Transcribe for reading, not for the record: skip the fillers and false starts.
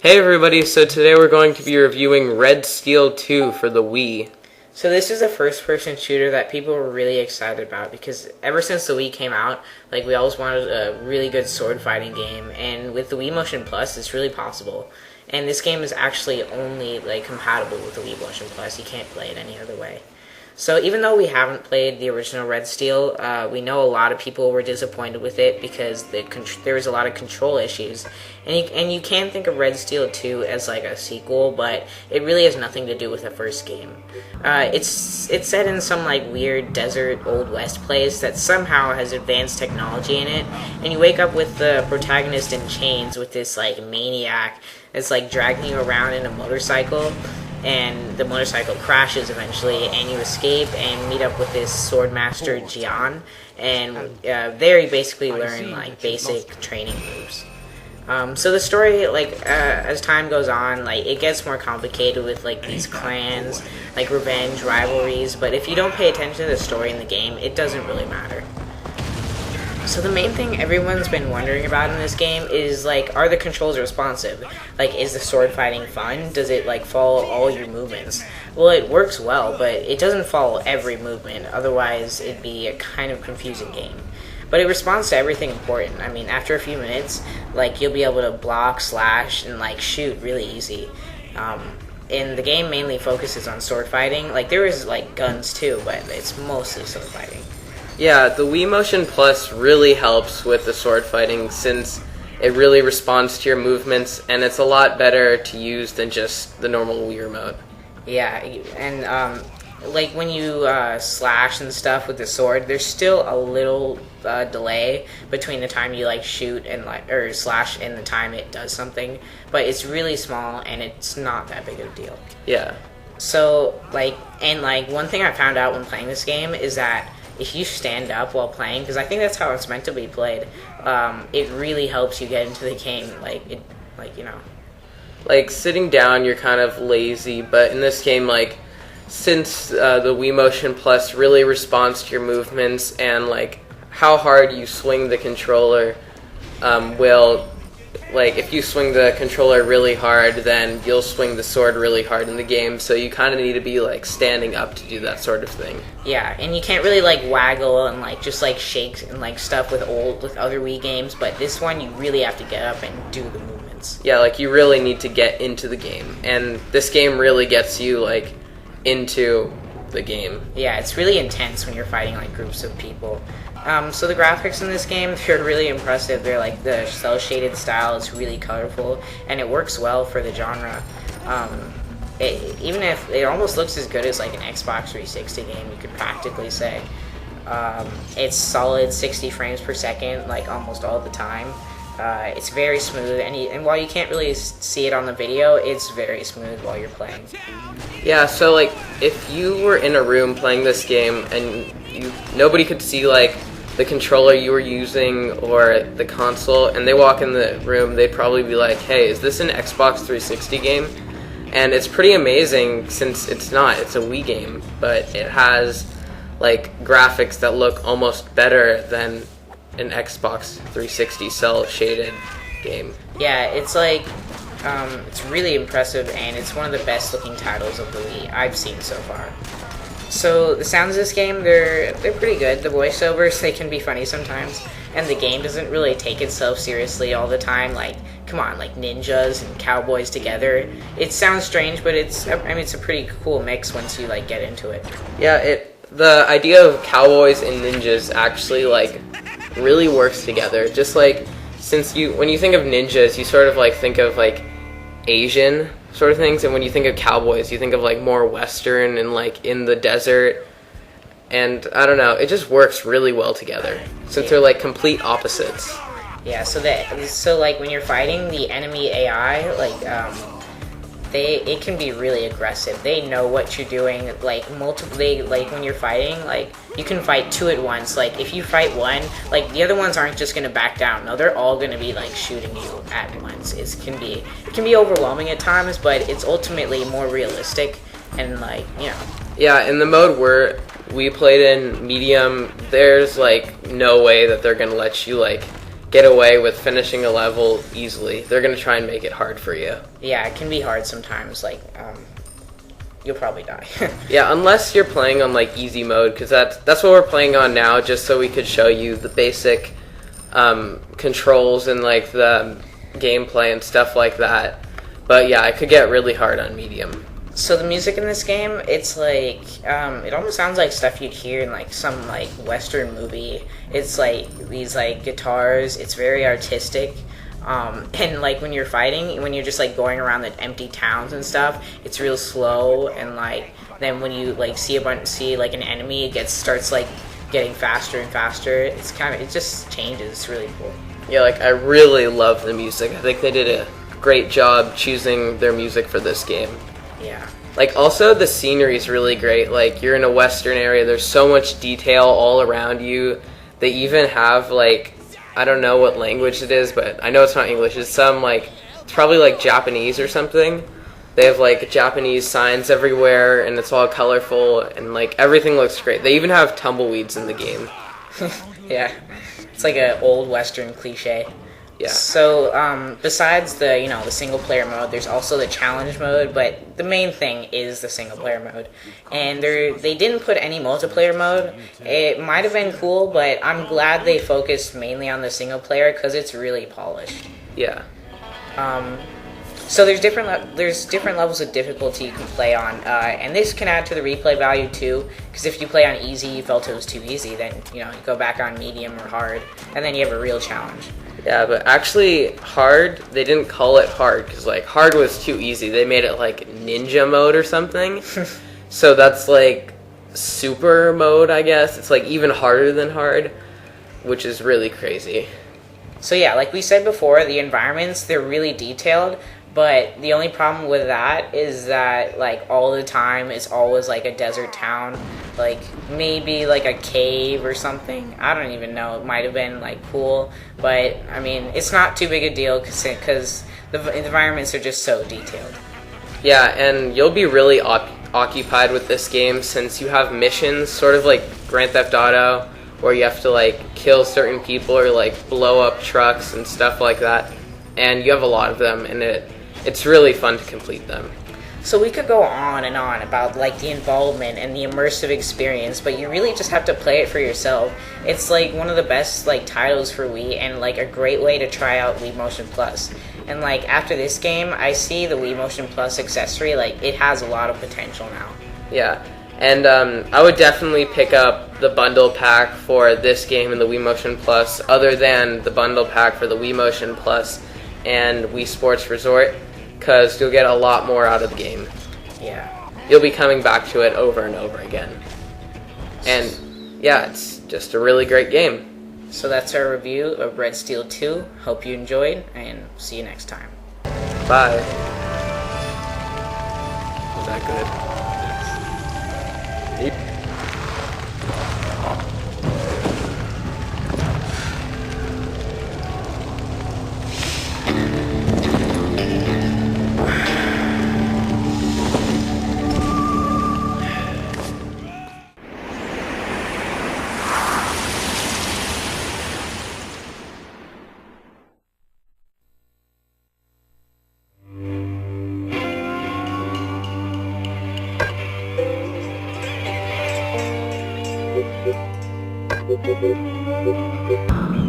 Hey everybody, so today we're going to be reviewing Red Steel 2 for the Wii. So this is a first-person shooter that people were really excited about because ever since the Wii came out, we always wanted a really good sword fighting game, and with the Wii Motion Plus, it's really possible. And this game is actually only compatible with the Wii Motion Plus. You can't play it any other way. So even though we haven't played the original Red Steel, we know a lot of people were disappointed with it because there was a lot of control issues. And you can think of Red Steel 2 as a sequel, but it really has nothing to do with the first game. It's set in some weird desert Old West place that somehow has advanced technology in it, and you wake up with the protagonist in chains with this maniac that's dragging you around in a motorcycle. And the motorcycle crashes eventually, and you escape and meet up with this sword master Jian, and there you basically learn basic training moves. So the story, as time goes on, it gets more complicated with these clans, revenge, rivalries. But if you don't pay attention to the story in the game, it doesn't really matter. So the main thing everyone's been wondering about in this game is, are the controls responsive? Is the sword fighting fun? Does it, follow all your movements? Well, it works well, but it doesn't follow every movement, otherwise it'd be a kind of confusing game. But it responds to everything important. I mean, after a few minutes, you'll be able to block, slash, and, shoot really easy. And the game mainly focuses on sword fighting. There is, guns too, but it's mostly sword fighting. Yeah, the Wii Motion Plus really helps with the sword fighting since it really responds to your movements, and it's a lot better to use than just the normal Wii remote. Yeah, and when you slash and stuff with the sword, there's still a little delay between the time you shoot and or slash and the time it does something, but it's really small and it's not that big of a deal. Yeah. So one thing I found out when playing this game is that if you stand up while playing, because I think that's how it's meant to be played, it really helps you get into the game. Sitting down, you're kind of lazy, but in this game, since the Wii Motion Plus really responds to your movements and how hard you swing the controller, will if you swing the controller really hard, then you'll swing the sword really hard in the game, so you kind of need to be standing up to do that sort of thing. Yeah, and you can't really waggle and just shake and stuff with other Wii games, but this one you really have to get up and do the movements. Yeah, you really need to get into the game, and this game really gets you into the game. Yeah, it's really intense when you're fighting groups of people. So the graphics in this game, they're really impressive. They're the cel-shaded style is really colorful, and it works well for the genre. Even if it almost looks as good as an Xbox 360 game, you could practically say. It's solid 60 frames per second, almost all the time. It's very smooth, and while you can't really see it on the video, it's very smooth while you're playing. Yeah, so if you were in a room playing this game and nobody could see the controller you were using or the console, and they walk in the room, they'd probably be like, hey, is this an Xbox 360 game? And it's pretty amazing since it's not. It's a Wii game, but it has graphics that look almost better than an Xbox 360 cel-shaded game. Yeah, it's it's really impressive, and it's one of the best looking titles of the Wii I've seen so far. So the sounds of this game, they're pretty good. The voiceovers, they can be funny sometimes, and the game doesn't really take itself seriously all the time. Come on, ninjas and cowboys together. It sounds strange, but it's a pretty cool mix once you get into it. Yeah, the idea of cowboys and ninjas actually really works together. Just since when you think of ninjas, you sort of think of Asian sort of things, and when you think of cowboys, you think of more Western and in the desert. And I don't know, it just works really well together since they're complete opposites. Yeah, so when you're fighting the enemy AI, it can be really aggressive. They know what you're doing. When you're fighting, you can fight two at once. If you fight one, the other ones aren't just gonna back down. No, they're all gonna be shooting you at once. It can be overwhelming at times, but it's ultimately more realistic and Yeah, in the mode we played in medium, there's no way that they're gonna let you get away with finishing a level easily. They're gonna try and make it hard for you. Yeah, it can be hard sometimes. Like, you'll probably die. Yeah, unless you're playing on like easy mode, because that's what we're playing on now, just so we could show you the basic controls and like the gameplay and stuff like that. But yeah, it could get really hard on medium. So the music in this game, it's like, it almost sounds like stuff you'd hear in like some like Western movie. It's like these like guitars, it's very artistic. And like when you're fighting, when you're just like going around the empty towns and stuff, it's real slow. And like then when you like see like an enemy, it starts like getting faster and faster. It just changes. It's really cool. Yeah, like I really love the music. I think they did a great job choosing their music for this game. Yeah. Like also the scenery is really great. Like you're in a western area, there's so much detail all around you. They even have like, I don't know what language it is, but I know it's not English. It's some like, it's probably like Japanese or something. They have like Japanese signs everywhere and it's all colorful and like everything looks great. They even have tumbleweeds in the game. Yeah. It's like an old Western cliche. Yeah. So, besides the, the single player mode, there's also the challenge mode, but the main thing is the single player mode. And they didn't put any multiplayer mode. It might have been cool, but I'm glad they focused mainly on the single player because it's really polished. Yeah. So there's different levels of difficulty you can play on, and this can add to the replay value too. Because if you play on easy, you felt it was too easy, then you go back on medium or hard, and then you have a real challenge. Yeah, but actually hard, they didn't call it hard because like hard was too easy. They made it like ninja mode or something. So that's like super mode, I guess. It's like even harder than hard, which is really crazy. So yeah, like we said before, the environments, they're really detailed. But the only problem with that is that, like, all the time it's always, like, a desert town. Like, maybe, like, a cave or something. I don't even know. It might have been, like, cool. But, I mean, it's not too big a deal because the environments are just so detailed. Yeah, and you'll be really occupied with this game since you have missions, sort of like Grand Theft Auto, where you have to, like, kill certain people or, like, blow up trucks and stuff like that. And you have a lot of them, and it's really fun to complete them. So we could go on and on about like the involvement and the immersive experience, but you really just have to play it for yourself. It's like one of the best like titles for Wii and like a great way to try out Wii Motion Plus. And like after this game, I see the Wii Motion Plus accessory, like it has a lot of potential now. Yeah, and I would definitely pick up the bundle pack for this game and the Wii Motion Plus, other than the bundle pack for the Wii Motion Plus and Wii Sports Resort, because you'll get a lot more out of the game. Yeah. You'll be coming back to it over and over again. And yeah, it's just a really great game. So that's our review of Red Steel 2. Hope you enjoyed, and see you next time. Bye. Was that good? Thank you.